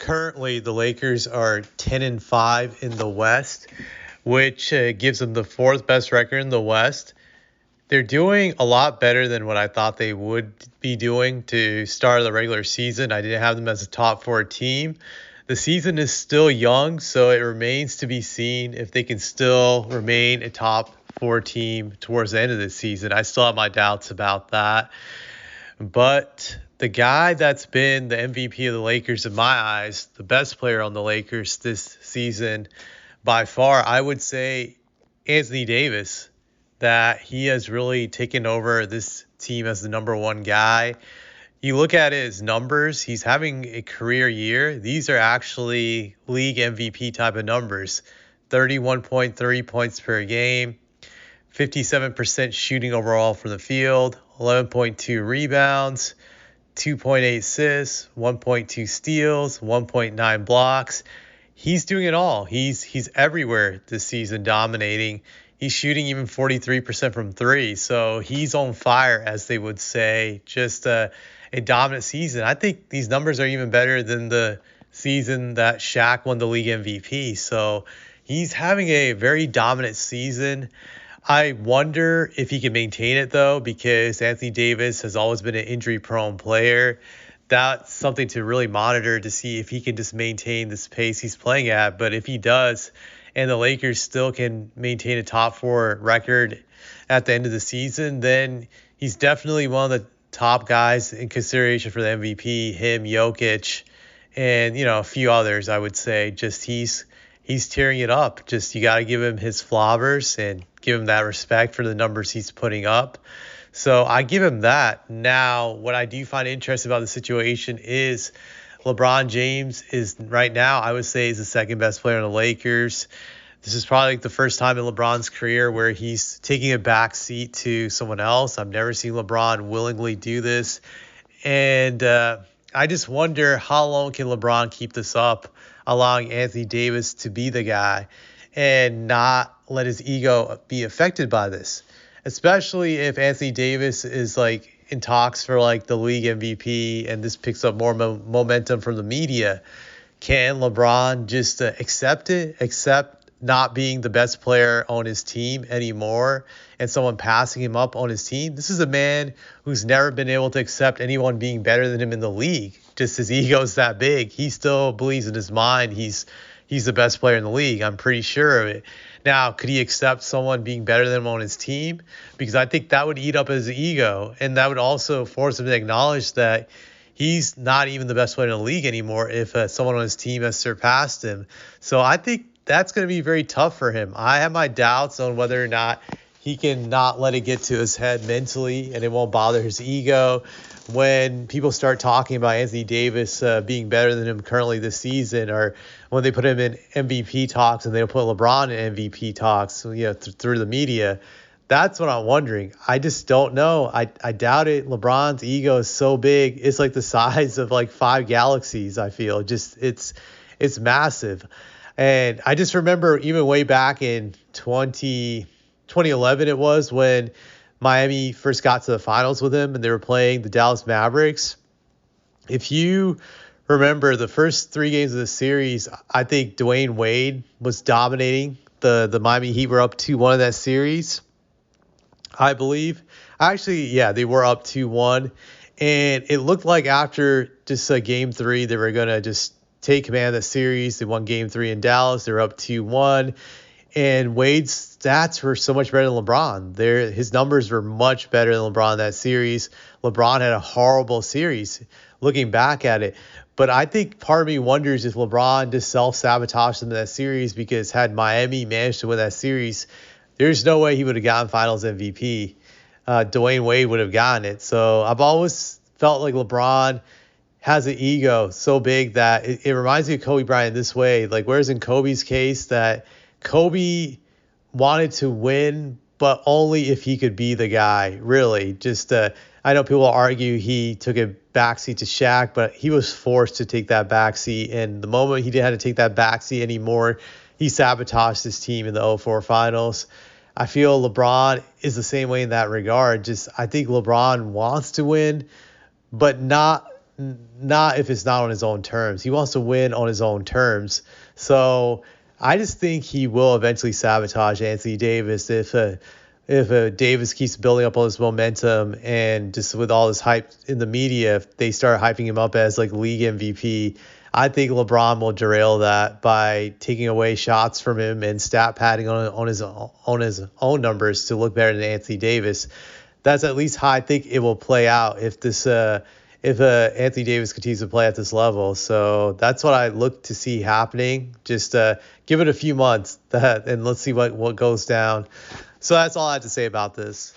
Currently, the Lakers are 10-5 in the West, which gives them the fourth best record in the West. They're doing a lot better than what I thought they would be doing to start the regular season. I didn't have them as a top four team. The season is still young, so it remains to be seen if they can still remain a top four team towards the end of the season. I still have my doubts about that. But the guy that's been the MVP of the Lakers in my eyes, the best player on the Lakers this season by far, I would say Anthony Davis, that he has really taken over this team as the number one guy. You look at his numbers, he's having a career year. These are actually league MVP type of numbers. 31.3 points per game, 57% shooting overall from the field, 11.2 rebounds, 2.8 assists, 1.2 steals, 1.9 blocks. He's doing it all. He's everywhere this season, dominating. He's shooting even 43% from three. So he's on fire, as they would say. Just a dominant season. I think these numbers are even better than the season that Shaq won the league MVP. So he's having a very dominant season. I wonder if he can maintain it, though, because Anthony Davis has always been an injury-prone player. That's something to really monitor to see if he can just maintain this pace he's playing at. But if he does, and the Lakers still can maintain a top four record at the end of the season, then he's definitely one of the top guys in consideration for the MVP, him, Jokic, and, a few others, I would say. Just he's tearing it up. Just you got to give him his flowers and give him that respect for the numbers he's putting up. So I give him that. Now, what I do find interesting about the situation is LeBron James is right now, I would say, is the second best player on the Lakers. This is probably the first time in LeBron's career where he's taking a back seat to someone else. I've never seen LeBron willingly do this. And I just wonder, how long can LeBron keep this up, allowing Anthony Davis to be the guy and not let his ego be affected by this, especially if Anthony Davis is in talks for the league MVP and this picks up more momentum from the media. Can LeBron just accept not being the best player on his team anymore and someone passing him up on his team? This is a man who's never been able to accept anyone being better than him in the league. Just his ego's that big. He still believes in his mind he's the best player in the league. I'm pretty sure of it. Now, could he accept someone being better than him on his team? Because I think that would eat up his ego, and that would also force him to acknowledge that he's not even the best player in the league anymore if someone on his team has surpassed him. So I think that's going to be very tough for him. I have my doubts on whether or not he can not let it get to his head mentally and it won't bother his ego. When people start talking about Anthony Davis being better than him currently this season, or when they put him in MVP talks and they'll put LeBron in MVP talks, through the media, that's what I'm wondering. I just don't know. I doubt it. LeBron's ego is so big. It's like the size of 5 galaxies, I feel. Just it's massive. And I just remember even way back in 2011 it was, when Miami first got to the finals with him and they were playing the Dallas Mavericks. If you remember the first 3 games of the series, I think Dwayne Wade was dominating. The Miami Heat were up 2-1 in that series, I believe. Actually, yeah, they were up 2-1. And it looked like after just game 3, they were going to just take command of the series. They won game 3 in Dallas. They were up 2-1. And Wade's stats were so much better than LeBron. His numbers were much better than LeBron in that series. LeBron had a horrible series looking back at it. But I think part of me wonders if LeBron just self-sabotaged them in that series, because had Miami managed to win that series, there's no way he would have gotten Finals MVP. Dwayne Wade would have gotten it. So I've always felt like LeBron has an ego so big that it reminds me of Kobe Bryant this way. Whereas in Kobe's case, that Kobe wanted to win, but only if he could be the guy, really. Just I know people argue he took a backseat to Shaq, but he was forced to take that backseat. And the moment he didn't have to take that backseat anymore, he sabotaged his team in the 2004 finals. I feel LeBron is the same way in that regard. I think LeBron wants to win, but not not if it's not on his own terms. He wants to win on his own terms. So I just think he will eventually sabotage Anthony Davis if Davis keeps building up all this momentum, and just with all this hype in the media, if they start hyping him up as like league MVP, I think LeBron will derail that by taking away shots from him and stat padding on his own numbers to look better than Anthony Davis. That's at least how I think it will play out if Anthony Davis continues to play at this level. So that's what I look to see happening. Just give it a few months and let's see what goes down. So that's all I have to say about this.